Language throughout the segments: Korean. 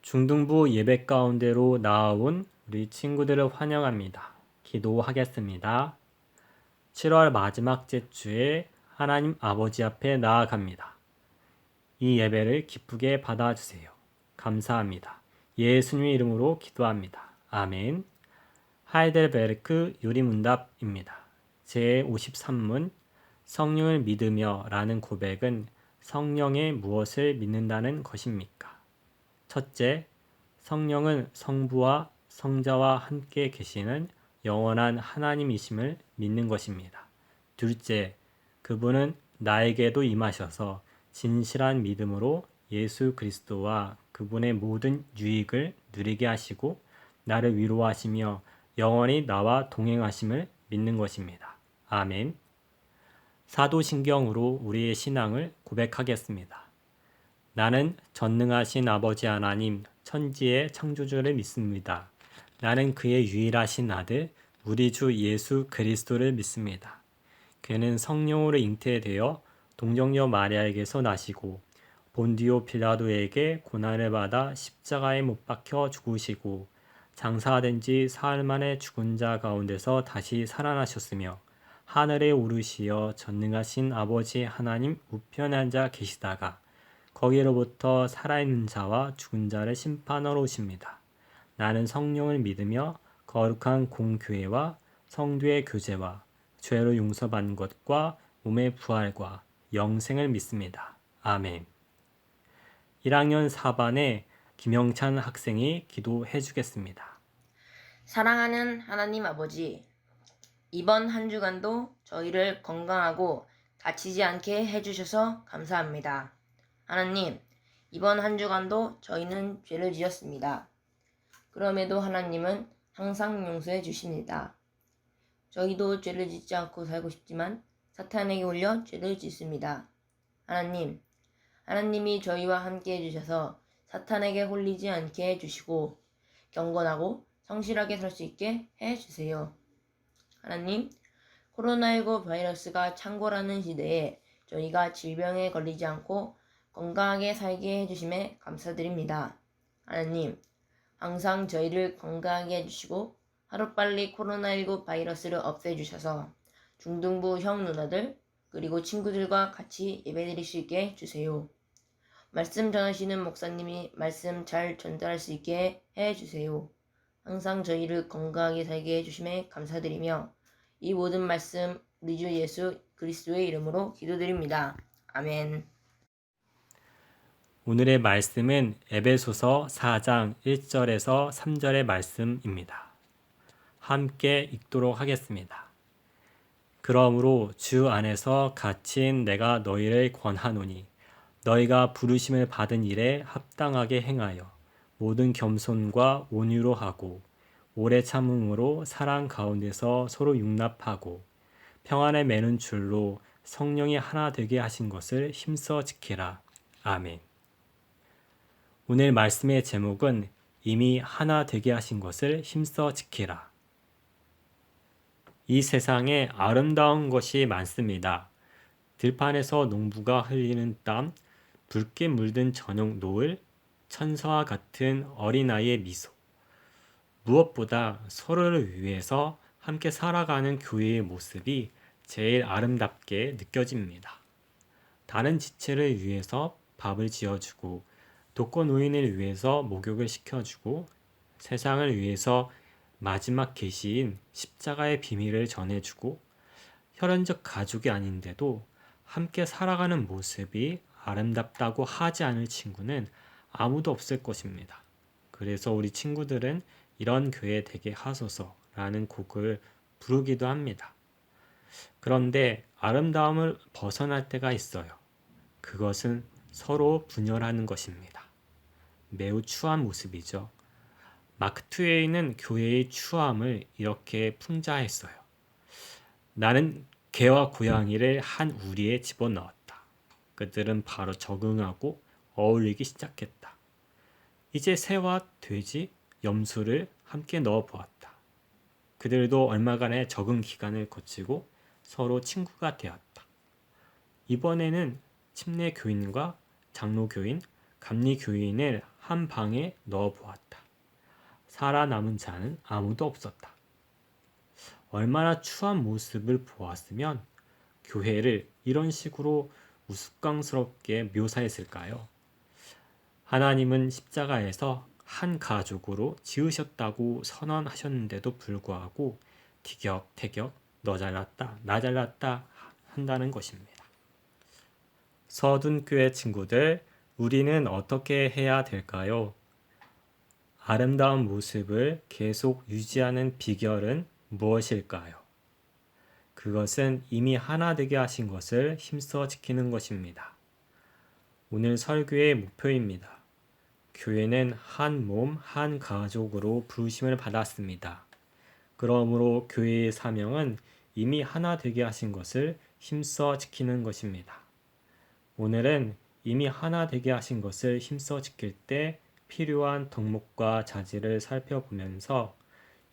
중등부 예배 가운데로 나아온 우리 친구들을 환영합니다. 기도하겠습니다. 7월 마지막 주에 하나님 아버지 앞에 나아갑니다. 이 예배를 기쁘게 받아주세요. 감사합니다. 예수님의 이름으로 기도합니다. 아멘. 하이델베르크 유리문답입니다. 제53문 성령을 믿으며 라는 고백은 성령의 무엇을 믿는다는 것입니까? 첫째, 성령은 성부와 성자와 함께 계시는 영원한 하나님이심을 믿는 것입니다. 둘째, 그분은 나에게도 임하셔서 진실한 믿음으로 예수 그리스도와 그분의 모든 유익을 누리게 하시고 나를 위로하시며 영원히 나와 동행하심을 믿는 것입니다. 아멘. 사도신경으로 우리의 신앙을 고백하겠습니다. 나는 전능하신 아버지 하나님, 천지의 창조주를 믿습니다. 나는 그의 유일하신 아들, 우리 주 예수 그리스도를 믿습니다. 그는 성령으로 잉태되어 동정녀 마리아에게서 나시고 본디오 빌라도에게 고난을 받아 십자가에 못 박혀 죽으시고 장사된 지 사흘 만에 죽은 자 가운데서 다시 살아나셨으며 하늘에 오르시어 전능하신 아버지 하나님 우편에 앉아 계시다가 거기로부터 살아있는 자와 죽은 자를 심판하러 오십니다. 나는 성령을 믿으며 거룩한 공교회와 성도의 교제와 죄로 용서받는 것과 몸의 부활과 영생을 믿습니다. 아멘. 1학년 4반의 김영찬 학생이 기도해 주겠습니다. 사랑하는 하나님 아버지, 이번 한 주간도 저희를 건강하고 다치지 않게 해주셔서 감사합니다. 하나님, 이번 한 주간도 저희는 죄를 지었습니다. 그럼에도 하나님은 항상 용서해 주십니다. 저희도 죄를 짓지 않고 살고 싶지만 사탄에게 홀려 죄를 짓습니다. 하나님이 저희와 함께 해주셔서 사탄에게 홀리지 않게 해주시고 경건하고 성실하게 살 수 있게 해주세요. 하나님, 코로나19 바이러스가 창궐하는 시대에 저희가 질병에 걸리지 않고 건강하게 살게 해주심에 감사드립니다. 하나님, 항상 저희를 건강하게 해주시고 하루빨리 코로나19 바이러스를 없애주셔서 중등부 형 누나들 그리고 친구들과 같이 예배드릴 수 있게 해주세요. 말씀 전하시는 목사님이 말씀 잘 전달할 수 있게 해주세요. 항상 저희를 건강하게 살게 해주심에 감사드리며 이 모든 말씀 우리 주 예수 그리스도의 이름으로 기도드립니다. 아멘. 오늘의 말씀은 에베소서 4장 1절에서 3절의 말씀입니다. 함께 읽도록 하겠습니다. 그러므로 주 안에서 갇힌 내가 너희를 권하노니 너희가 부르심을 받은 일에 합당하게 행하여 모든 겸손과 온유로 하고 오래 참음으로 사랑 가운데서 서로 용납하고 평안에 매는 줄로 성령이 하나 되게 하신 것을 힘써 지키라. 아멘. 오늘 말씀의 제목은 이미 하나 되게 하신 것을 힘써 지키라. 이 세상에 아름다운 것이 많습니다. 들판에서 농부가 흘리는 땀, 붉게 물든 저녁 노을, 천사와 같은 어린아이의 미소. 무엇보다 서로를 위해서 함께 살아가는 교회의 모습이 제일 아름답게 느껴집니다. 다른 지체를 위해서 밥을 지어주고 독거노인을 위해서 목욕을 시켜주고 세상을 위해서 마지막 계시인 십자가의 비밀을 전해주고 혈연적 가족이 아닌데도 함께 살아가는 모습이 아름답다고 하지 않을 친구는 아무도 없을 것입니다. 그래서 우리 친구들은 이런 교회 되게 하소서라는 곡을 부르기도 합니다. 그런데 아름다움을 벗어날 때가 있어요. 그것은 서로 분열하는 것입니다. 매우 추한 모습이죠. 마크 트웨이는 교회의 추함을 이렇게 풍자했어요. 나는 개와 고양이를 한 우리에 집어넣었다. 그들은 바로 적응하고 어울리기 시작했다. 이제 새와 돼지, 염소를 함께 넣어보았다. 그들도 얼마간의 적응 기간을 거치고 서로 친구가 되었다. 이번에는 침례 교인과 장로 교인, 감리 교인을 한 방에 넣어 보았다. 살아남은 자는 아무도 없었다. 얼마나 추한 모습을 보았으면 교회를 이런 식으로 우스꽝스럽게 묘사했을까요? 하나님은 십자가에서 한 가족으로 지으셨다고 선언하셨는데도 불구하고 티격태격 너 잘났다, 나 잘났다 한다는 것입니다. 서둔교회 친구들, 우리는 어떻게 해야 될까요? 아름다운 모습을 계속 유지하는 비결은 무엇일까요? 그것은 이미 하나 되게 하신 것을 힘써 지키는 것입니다. 오늘 설교의 목표입니다. 교회는 한 몸, 한 가족으로 부르심을 받았습니다. 그러므로 교회의 사명은 이미 하나 되게 하신 것을 힘써 지키는 것입니다. 오늘은 이미 하나 되게 하신 것을 힘써 지킬 때 필요한 덕목과 자질을 살펴보면서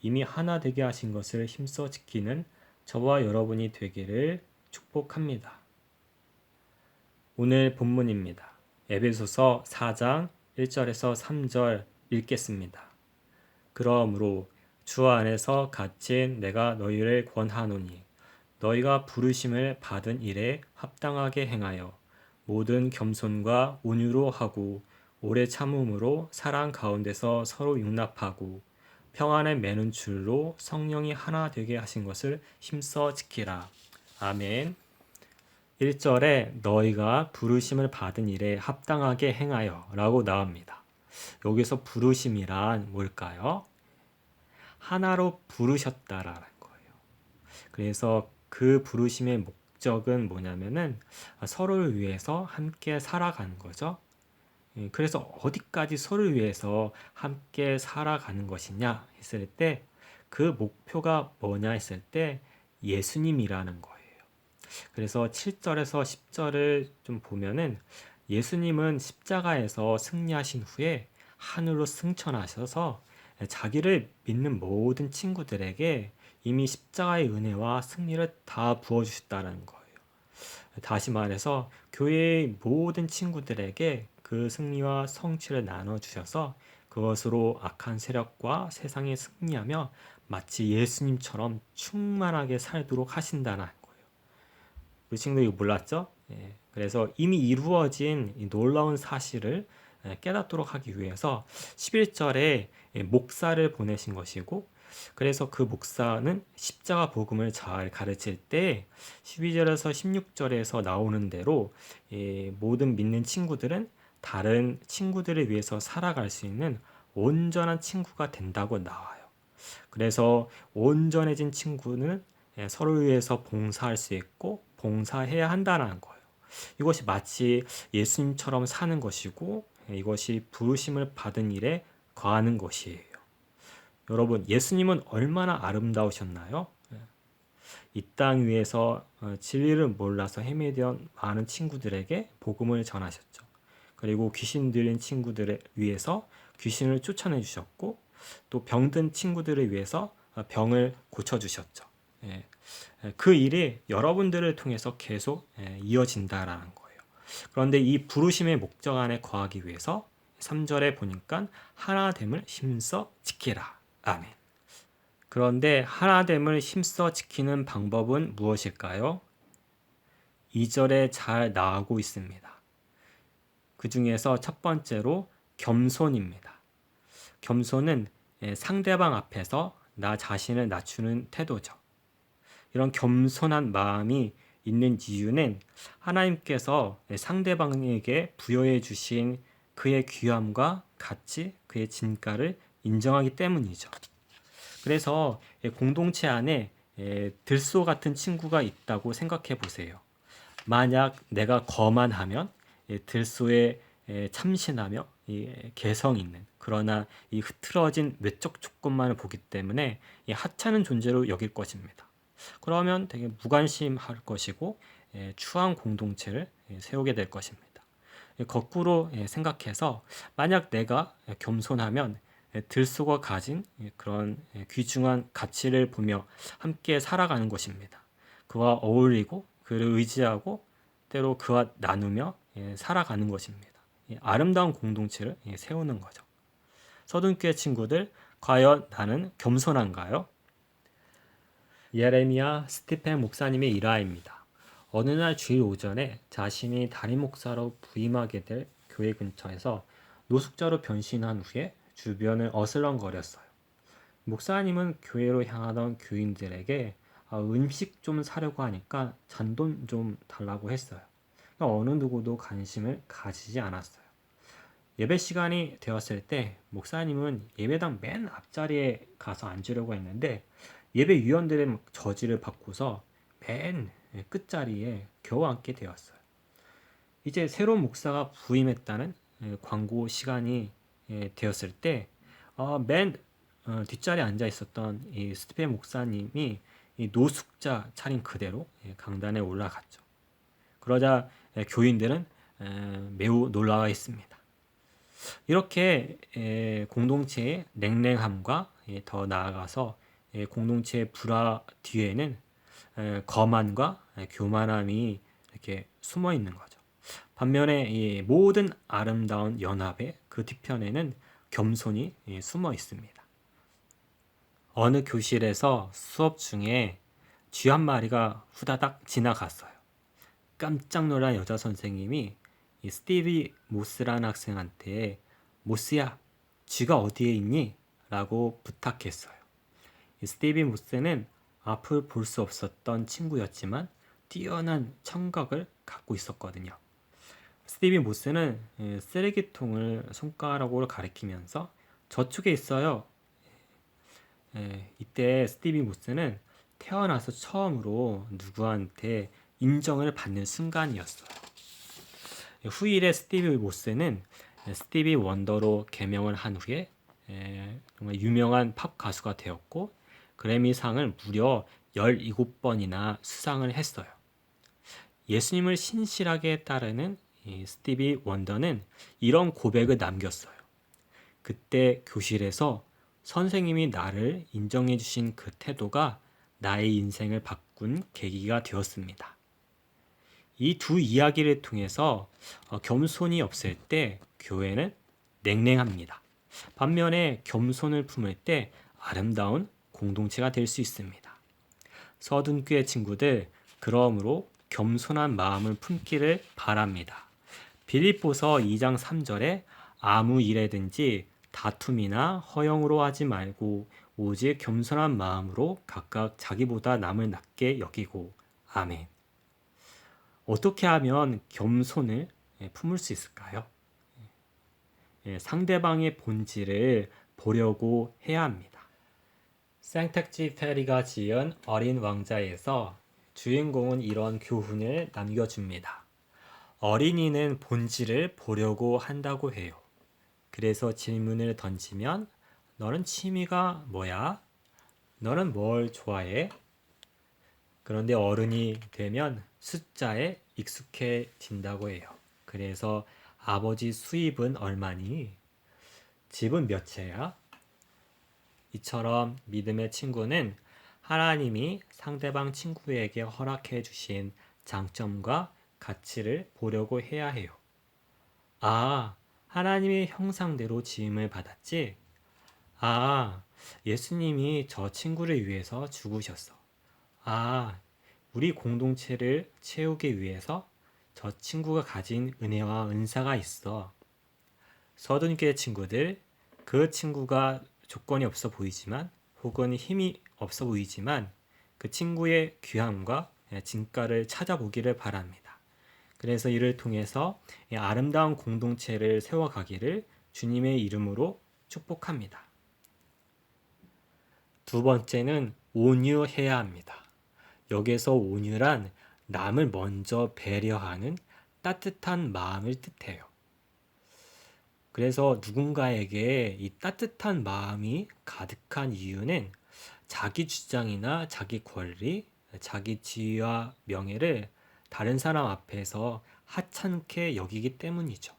이미 하나 되게 하신 것을 힘써 지키는 저와 여러분이 되기를 축복합니다. 오늘 본문입니다. 에베소서 4장 1절에서 3절 읽겠습니다. 그러므로 주 안에서 갇힌 내가 너희를 권하노니 너희가 부르심을 받은 일에 합당하게 행하여 모든 겸손과 온유로 하고 오래 참음으로 사랑 가운데서 서로 용납하고 평안에 매는 줄로 성령이 하나 되게 하신 것을 힘써 지키라. 아멘. 1절에 너희가 부르심을 받은 일에 합당하게 행하여 라고 나옵니다. 여기서 부르심이란 뭘까요? 하나로 부르셨다라는 거예요. 그래서 그 부르심의 목적은 뭐냐면은 서로를 위해서 함께 살아가는 거죠. 그래서 어디까지 서로를 위해서 함께 살아가는 것이냐 했을 때 그 목표가 뭐냐 했을 때 예수님이라는 거예요. 그래서 7절에서 10절을 좀 보면은 예수님은 십자가에서 승리하신 후에 하늘로 승천하셔서 자기를 믿는 모든 친구들에게 이미 십자가의 은혜와 승리를 다 부어주셨다는 거예요. 다시 말해서 교회의 모든 친구들에게 그 승리와 성취를 나눠주셔서 그것으로 악한 세력과 세상에 승리하며 마치 예수님처럼 충만하게 살도록 하신다는 거예요. 우리 친구들 이거 몰랐죠? 그래서 이미 이루어진 이 놀라운 사실을 깨닫도록 하기 위해서 11절에 목사를 보내신 것이고 그래서 그 목사는 십자가 복음을 잘 가르칠 때 12절에서 16절에서 나오는 대로 모든 믿는 친구들은 다른 친구들을 위해서 살아갈 수 있는 온전한 친구가 된다고 나와요. 그래서 온전해진 친구는 서로를 위해서 봉사할 수 있고 봉사해야 한다는 거예요. 이것이 마치 예수님처럼 사는 것이고 이것이 부르심을 받은 일에 거하는 것이에요. 여러분, 예수님은 얼마나 아름다우셨나요? 이 땅 위에서 진리를 몰라서 헤매던 많은 친구들에게 복음을 전하셨죠. 그리고 귀신 들린 친구들을 위해서 귀신을 쫓아내 주셨고 또 병든 친구들을 위해서 병을 고쳐주셨죠. 그 일이 여러분들을 통해서 계속 이어진다라는 거예요. 그런데 이 부르심의 목적 안에 거하기 위해서 3절에 보니까 하나됨을 힘써 지키라. 아멘. 그런데 하나됨을 힘써 지키는 방법은 무엇일까요? 2절에 잘 나오고 있습니다. 그 중에서 첫 번째로 겸손입니다. 겸손은 상대방 앞에서 나 자신을 낮추는 태도죠. 이런 겸손한 마음이 있는 이유는 하나님께서 상대방에게 부여해 주신 그의 귀함과 가치, 그의 진가를 인정하기 때문이죠. 그래서 공동체 안에 들소 같은 친구가 있다고 생각해 보세요. 만약 내가 거만하면 들소에 참신하며 개성 있는 그러나 이 흐트러진 외적 조건만을 보기 때문에 하찮은 존재로 여길 것입니다. 그러면 되게 무관심할 것이고 추한 공동체를 세우게 될 것입니다. 거꾸로 생각해서 만약 내가 겸손하면 들소가 가진 그런 귀중한 가치를 보며 함께 살아가는 것입니다. 그와 어울리고 그를 의지하고 때로 그와 나누며 살아가는 것입니다. 아름다운 공동체를 세우는 거죠. 서둔교회 친구들, 과연 나는 겸손한가요? 예레미야 스티펜 목사님의 일화입니다. 어느 날 주일 오전에 자신이 담임 목사로 부임하게 될 교회 근처에서 노숙자로 변신한 후에 주변을 어슬렁거렸어요. 목사님은 교회로 향하던 교인들에게 음식 좀 사려고 하니까 잔돈 좀 달라고 했어요. 어느 누구도 관심을 가지지 않았어요. 예배 시간이 되었을 때 목사님은 예배당 맨 앞자리에 가서 앉으려고 했는데 예배 위원들의 저지를 받고서 맨 끝자리에 겨우 앉게 되었어요. 이제 새로운 목사가 부임했다는 광고 시간이 되었을 때 맨 뒷자리에 앉아 있었던 이 스티펜 목사님이 이 노숙자 차림 그대로 강단에 올라갔죠. 그러자 교인들은 매우 놀라워 했습니다. 이렇게 공동체의 냉랭함과 더 나아가서 공동체의 불화 뒤에는 거만과 교만함이 이렇게 숨어 있는 거죠. 반면에 이 모든 아름다운 연합의 그 뒤편에는 겸손이 숨어 있습니다. 어느 교실에서 수업 중에 쥐 한 마리가 후다닥 지나갔어요. 깜짝 놀란 여자 선생님이 이 스티비 모스라는 학생한테 모스야, 쥐가 어디에 있니? 라고 부탁했어요. 이 스티비 모스는 앞을 볼 수 없었던 친구였지만 뛰어난 청각을 갖고 있었거든요. 스티비 모스는 쓰레기통을 손가락으로 가리키면서 저쪽에 있어요. 이때 스티비 모스는 태어나서 처음으로 누구한테 인정을 받는 순간이었어요. 후일에 스티비 모스는 스티비 원더로 개명을 한 후에 정말 유명한 팝 가수가 되었고 그래미상을 무려 17번이나 수상을 했어요. 예수님을 신실하게 따르는 이 스티비 원더는 이런 고백을 남겼어요. 그때 교실에서 선생님이 나를 인정해 주신 그 태도가 나의 인생을 바꾼 계기가 되었습니다. 이 두 이야기를 통해서 겸손이 없을 때 교회는 냉랭합니다. 반면에 겸손을 품을 때 아름다운 공동체가 될 수 있습니다. 서둔교회 친구들, 그러므로 겸손한 마음을 품기를 바랍니다. 빌립보서 2장 3절에 아무 일에든지 다툼이나 허영으로 하지 말고 오직 겸손한 마음으로 각각 자기보다 남을 낮게 여기고 아멘. 어떻게 하면 겸손을 품을 수 있을까요? 상대방의 본질을 보려고 해야 합니다. 생텍쥐페리가 지은 어린 왕자에서 주인공은 이런 교훈을 남겨줍니다. 어린이는 본질을 보려고 한다고 해요. 그래서 질문을 던지면 너는 취미가 뭐야? 너는 뭘 좋아해? 그런데 어른이 되면 숫자에 익숙해진다고 해요. 그래서 아버지 수입은 얼마니? 집은 몇 채야? 이처럼 믿음의 친구는 하나님이 상대방 친구에게 허락해 주신 장점과 가치를 보려고 해야 해요. 아, 하나님의 형상대로 지음을 받았지? 아, 예수님이 저 친구를 위해서 죽으셨어. 아, 우리 공동체를 채우기 위해서 저 친구가 가진 은혜와 은사가 있어. 서둔교회 친구들, 그 친구가 조건이 없어 보이지만 혹은 힘이 없어 보이지만 그 친구의 귀함과 진가를 찾아보기를 바랍니다. 그래서 이를 통해서 아름다운 공동체를 세워가기를 주님의 이름으로 축복합니다. 두 번째는 온유해야 합니다. 여기서 온유란 남을 먼저 배려하는 따뜻한 마음을 뜻해요. 그래서 누군가에게 이 따뜻한 마음이 가득한 이유는 자기 주장이나 자기 권리, 자기 지위와 명예를 다른 사람 앞에서 하찮게 여기기 때문이죠.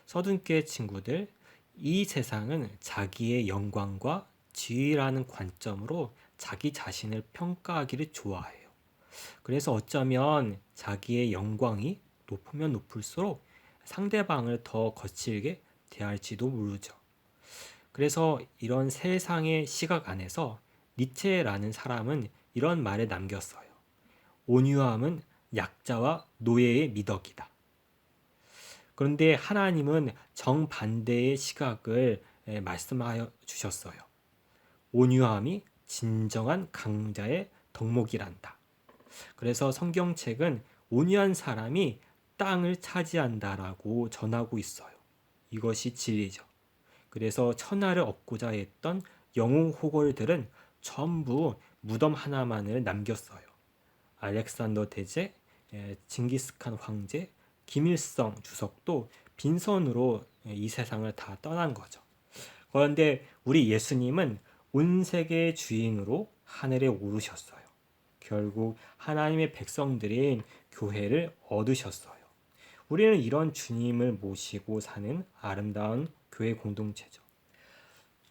서둔교회 친구들, 이 세상은 자기의 영광과 지위라는 관점으로 자기 자신을 평가하기를 좋아해요. 그래서 어쩌면 자기의 영광이 높으면 높을수록 상대방을 더 거칠게 대할지도 모르죠. 그래서 이런 세상의 시각 안에서 니체라는 사람은 이런 말을 남겼어요. 온유함은 약자와 노예의 미덕이다. 그런데 하나님은 정반대의 시각을 말씀하여 주셨어요. 온유함이 진정한 강자의 덕목이란다. 그래서 성경책은 온유한 사람이 땅을 차지한다라고 전하고 있어요. 이것이 진리죠. 그래서 천하를 얻고자 했던 영웅 호걸들은 전부 무덤 하나만을 남겼어요. 알렉산더 대제, 징기스칸 황제, 김일성 주석도 빈손으로 이 세상을 다 떠난 거죠. 그런데 우리 예수님은 온 세계의 주인으로 하늘에 오르셨어요. 결국 하나님의 백성들인 교회를 얻으셨어요. 우리는 이런 주님을 모시고 사는 아름다운 교회 공동체죠.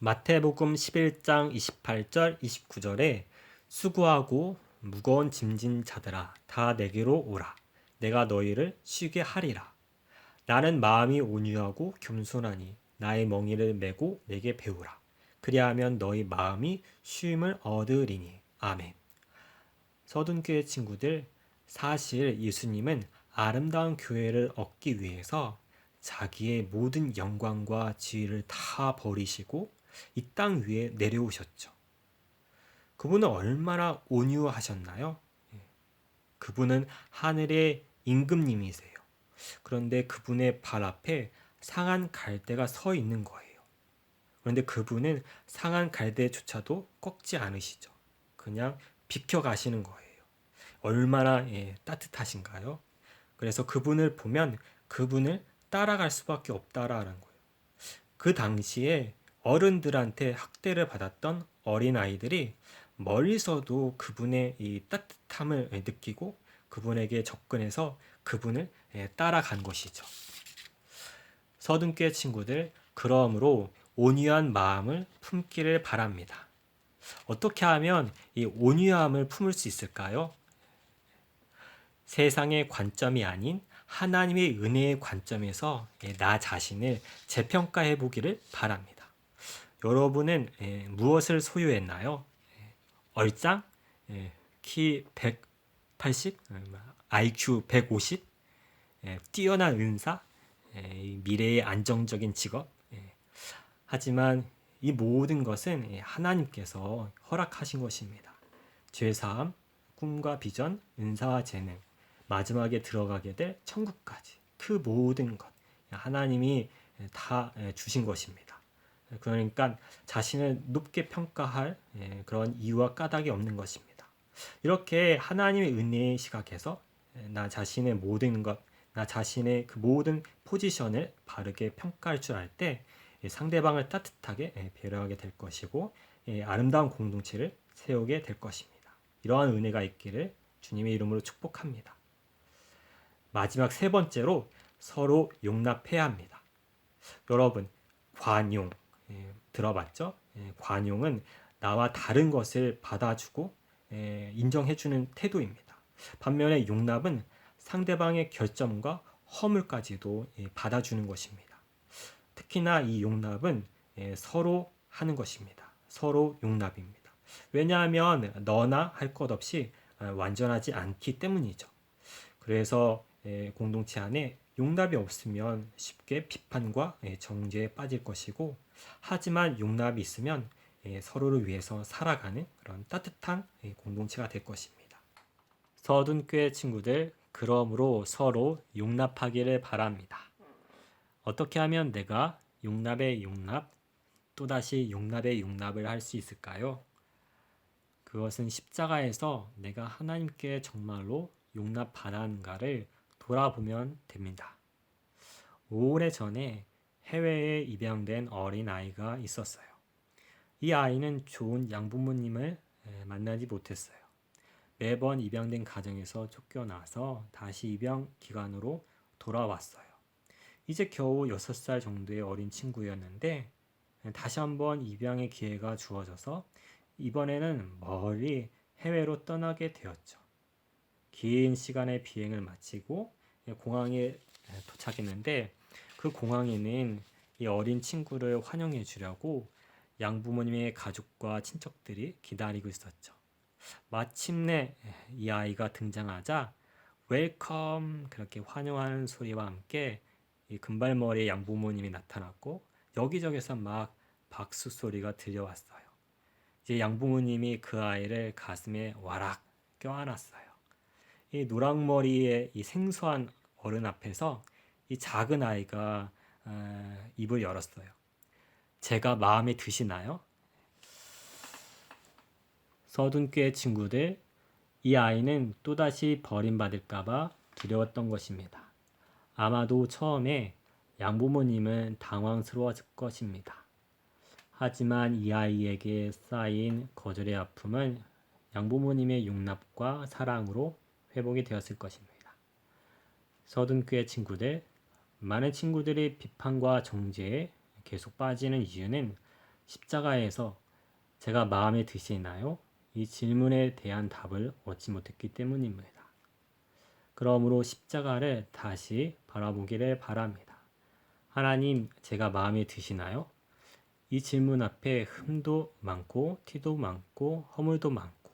마태복음 11장 28절 29절에 수고하고 무거운 짐진 자들아 다 내게로 오라. 내가 너희를 쉬게 하리라. 나는 마음이 온유하고 겸손하니 나의 멍에를 메고 내게 배우라. 그리하면 너희 마음이 쉼을 얻으리니. 아멘. 서둔교회 친구들, 사실 예수님은 아름다운 교회를 얻기 위해서 자기의 모든 영광과 지위를 다 버리시고 이 땅 위에 내려오셨죠. 그분은 얼마나 온유하셨나요? 그분은 하늘의 임금님이세요. 그런데 그분의 발 앞에 상한 갈대가 서 있는 거예요. 그런데 그분은 상한 갈대조차도 꺾지 않으시죠. 그냥 비켜 가시는 거예요. 얼마나 따뜻하신가요? 그래서 그분을 보면 그분을 따라갈 수밖에 없다라는 거예요. 그 당시에 어른들한테 학대를 받았던 어린아이들이 멀리서도 그분의 이 따뜻함을 느끼고 그분에게 접근해서 그분을 따라간 것이죠. 서둔교회 친구들, 그러므로 온유한 마음을 품기를 바랍니다. 어떻게 하면 이 온유함을 품을 수 있을까요? 세상의 관점이 아닌 하나님의 은혜의 관점에서 나 자신을 재평가해 보기를 바랍니다. 여러분은 무엇을 소유했나요? 얼짱? 키 180? IQ 150? 뛰어난 은사? 미래의 안정적인 직업? 하지만 이 모든 것은 하나님께서 허락하신 것입니다. 죄사함, 꿈과 비전, 은사와 재능, 마지막에 들어가게 될 천국까지 그 모든 것 하나님이 다 주신 것입니다. 그러니까 자신을 높게 평가할 그런 이유와 까닭이 없는 것입니다. 이렇게 하나님의 은혜의 시각에서 나 자신의 모든 것, 나 자신의 그 모든 포지션을 바르게 평가할 줄 알 때 상대방을 따뜻하게 배려하게 될 것이고 아름다운 공동체를 세우게 될 것입니다. 이러한 은혜가 있기를 주님의 이름으로 축복합니다. 마지막 세 번째로 서로 용납해야 합니다. 여러분, 관용 들어봤죠? 관용은 나와 다른 것을 받아주고 인정해주는 태도입니다. 반면에 용납은 상대방의 결점과 허물까지도 받아주는 것입니다. 특히나 이 용납은 서로 하는 것입니다. 서로 용납입니다. 왜냐하면 너나 할 것 없이 완전하지 않기 때문이죠. 그래서 공동체 안에 용납이 없으면 쉽게 비판과 정죄에 빠질 것이고, 하지만 용납이 있으면 서로를 위해서 살아가는 그런 따뜻한 공동체가 될 것입니다. 서둔교회 친구들, 그러므로 서로 용납하기를 바랍니다. 어떻게 하면 내가 용납의 용납, 또다시 용납의 용납을 할 수 있을까요? 그것은 십자가에서 내가 하나님께 정말로 용납받았는가를 돌아보면 됩니다. 오래전에 해외에 입양된 어린 아이가 있었어요. 이 아이는 좋은 양부모님을 만나지 못했어요. 매번 입양된 가정에서 쫓겨나서 다시 입양 기관으로 돌아왔어요. 이제 겨우 6살 정도의 어린 친구였는데 다시 한번 입양의 기회가 주어져서 이번에는 멀리 해외로 떠나게 되었죠. 긴 시간의 비행을 마치고 공항에 도착했는데 그 공항에는 이 어린 친구를 환영해 주려고 양부모님의 가족과 친척들이 기다리고 있었죠. 마침내 이 아이가 등장하자 웰컴 그렇게 환영하는 소리와 함께 이 금발머리의 양부모님이 나타났고 여기저기서 막 박수 소리가 들려왔어요. 이제 양부모님이 그 아이를 가슴에 와락 껴안았어요. 이 노랑머리의 이 생소한 어른 앞에서 이 작은 아이가 입을 열었어요. 제가 마음에 드시나요? 서둔교의 친구들, 이 아이는 또다시 버림받을까봐 두려웠던 것입니다. 아마도 처음에 양부모님은 당황스러웠을 것입니다. 하지만 이 아이에게 쌓인 거절의 아픔은 양부모님의 용납과 사랑으로 회복이 되었을 것입니다. 서둔교의 친구들, 많은 친구들이 비판과 정죄에 계속 빠지는 이유는 십자가에서 제가 마음에 드시나요? 이 질문에 대한 답을 얻지 못했기 때문입니다. 그러므로 십자가를 다시 바라보기를 바랍니다. 하나님, 제가 마음에 드시나요? 이 질문 앞에 흠도 많고 티도 많고 허물도 많고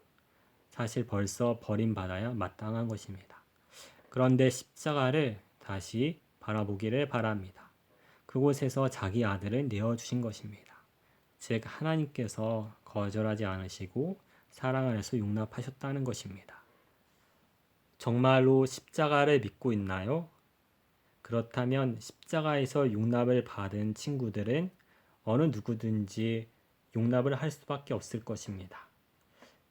사실 벌써 버림받아야 마땅한 것입니다. 그런데 십자가를 다시 바라보기를 바랍니다. 그곳에서 자기 아들을 내어주신 것입니다. 즉 하나님께서 거절하지 않으시고 사랑 안에서 용납하셨다는 것입니다. 정말로 십자가를 믿고 있나요? 그렇다면 십자가에서 용납을 받은 친구들은 어느 누구든지 용납을 할 수밖에 없을 것입니다.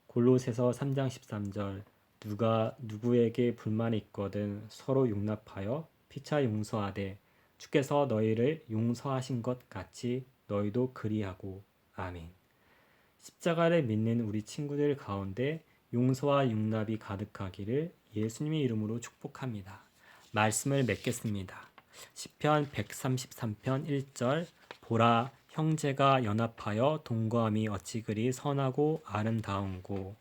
골로새서 3장 13절 누가 누구에게 불만이 있거든 서로 용납하여 피차 용서하되 주께서 너희를 용서하신 것 같이 너희도 그리하고 아멘. 십자가를 믿는 우리 친구들 가운데 용서와 용납이 가득하기를 예수님의 이름으로 축복합니다. 말씀을 맺겠습니다. 시편 133편 1절 보라 형제가 연합하여 동거함이 어찌 그리 선하고 아름다운고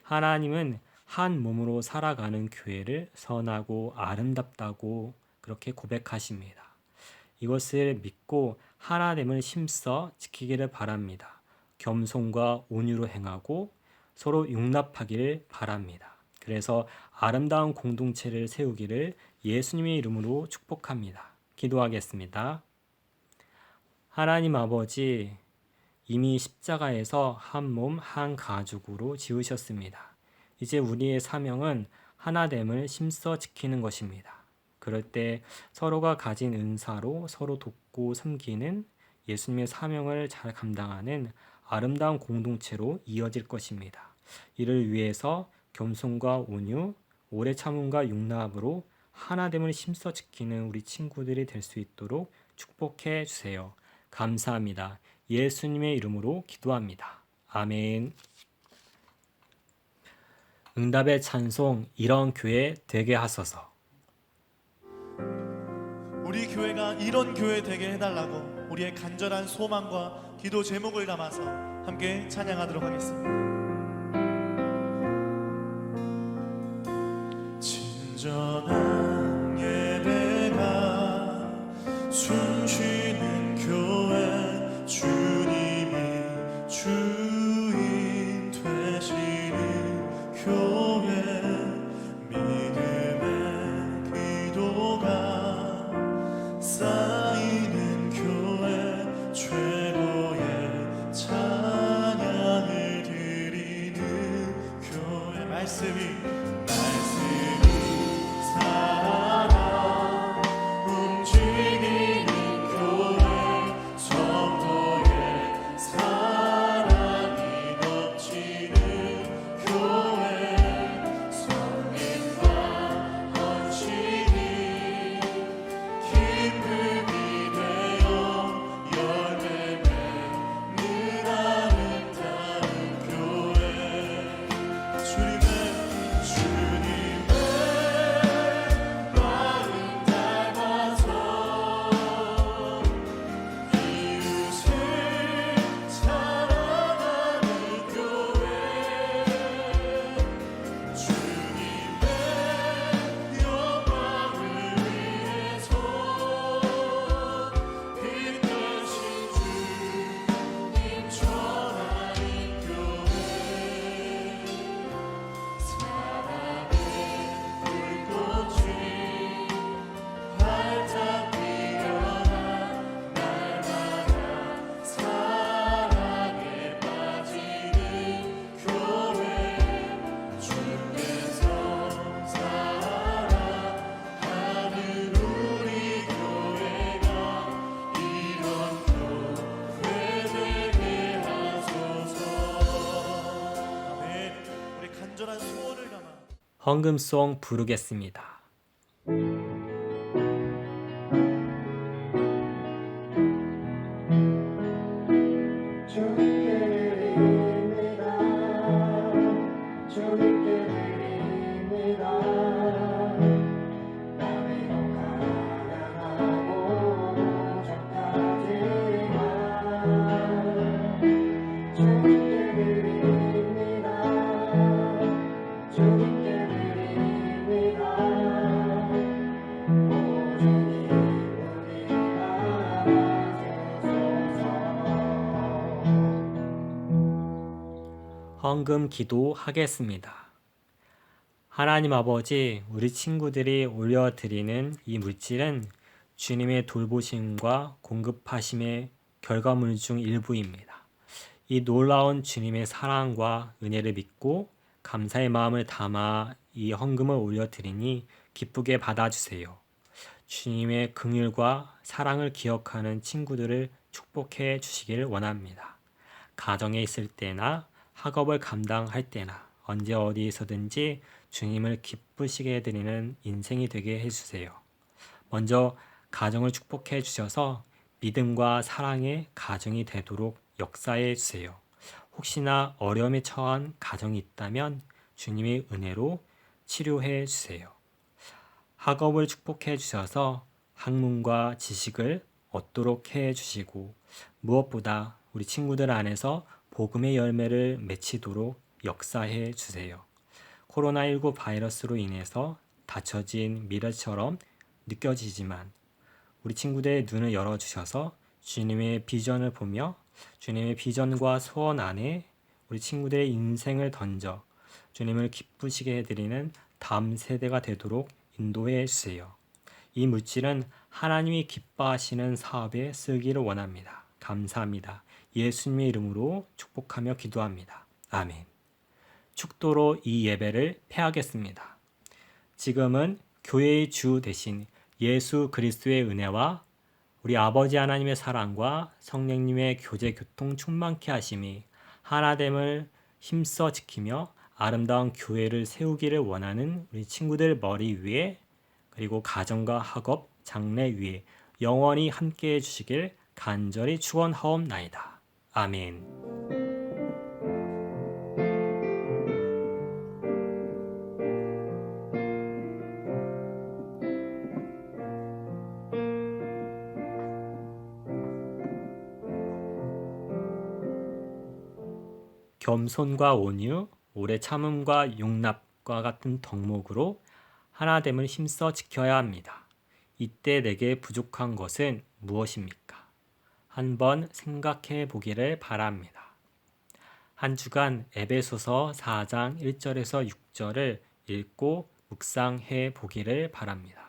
하나님은 한 몸으로 살아가는 교회를 선하고 아름답다고 그렇게 고백하십니다. 이것을 믿고 하나됨을 힘써 지키기를 바랍니다. 겸손과 온유로 행하고 서로 용납하기를 바랍니다. 그래서 아름다운 공동체를 세우기를 예수님의 이름으로 축복합니다. 기도하겠습니다. 하나님 아버지, 이미 십자가에서 한 몸, 한 가족으로 지으셨습니다. 이제 우리의 사명은 하나됨을 힘써 지키는 것입니다. 그럴 때 서로가 가진 은사로 서로 돕고 섬기는 예수님의 사명을 잘 감당하는 아름다운 공동체로 이어질 것입니다. 이를 위해서 겸손과 온유, 오래 참음과 용납으로 하나됨을 힘써 지키는 우리 친구들이 될 수 있도록 축복해 주세요. 감사합니다. 예수님의 이름으로 기도합니다. 아멘. 응답의 찬송 이런 교회 되게 하소서. 우리 교회가 이런 교회 되게 해달라고 우리의 간절한 소망과 기도 제목을 담아서 함께 찬양하도록 하겠습니다. 진정한 예배가 숨쉬는 교회 주님이 주인 되시는 교회 믿음의 기도가 쌓이는 교회 최고의 찬양을 드리는 교회 말씀이 살아 움직이는 헌금송 부르겠습니다. 주님께 드립니다. 주님께 드립니다. 남이 더 가난하고 부족하지만 주님께 드립니다. 주님께 드립니다. 오 주님 우리 받아주소서. 헌금 기도하겠습니다. 하나님 아버지, 우리 친구들이 올려드리는 이 물질은 주님의 돌보심과 공급하심의 결과물 중 일부입니다. 이 놀라운 주님의 사랑과 은혜를 믿고 감사의 마음을 담아 이 헌금을 올려드리니 기쁘게 받아주세요. 주님의 긍휼과 사랑을 기억하는 친구들을 축복해 주시길 원합니다. 가정에 있을 때나 학업을 감당할 때나 언제 어디에서든지 주님을 기쁘시게 해드리는 인생이 되게 해주세요. 먼저 가정을 축복해 주셔서 믿음과 사랑의 가정이 되도록 역사해 주세요. 혹시나 어려움에 처한 가정이 있다면 주님의 은혜로 치료해 주세요. 학업을 축복해 주셔서 학문과 지식을 얻도록 해 주시고 무엇보다 우리 친구들 안에서 복음의 열매를 맺히도록 역사해 주세요. 코로나19 바이러스로 인해서 닫혀진 미래처럼 느껴지지만 우리 친구들의 눈을 열어주셔서 주님의 비전을 보며 주님의 비전과 소원 안에 우리 친구들의 인생을 던져 주님을 기쁘시게 해드리는 다음 세대가 되도록 인도해 주세요. 이 물질은 하나님이 기뻐하시는 사업에 쓰기를 원합니다. 감사합니다. 예수님의 이름으로 축복하며 기도합니다. 아멘. 축도로 이 예배를 폐하겠습니다. 지금은 교회의 주 대신 예수 그리스도의 은혜와 우리 아버지 하나님의 사랑과 성령님의 교제 교통 충만케 하심이 하나됨을 힘써 지키며 아름다운 교회를 세우기를 원하는 우리 친구들 머리 위에 그리고 가정과 학업, 장래 위에 영원히 함께해 주시길 간절히 축원하옵나이다. 아멘. 겸손과 온유, 오래 참음과 용납과 같은 덕목으로 하나됨을 힘써 지켜야 합니다. 이때 내게 부족한 것은 무엇입니까? 한번 생각해 보기를 바랍니다. 한 주간 에베소서 4장 1절에서 6절을 읽고 묵상해 보기를 바랍니다.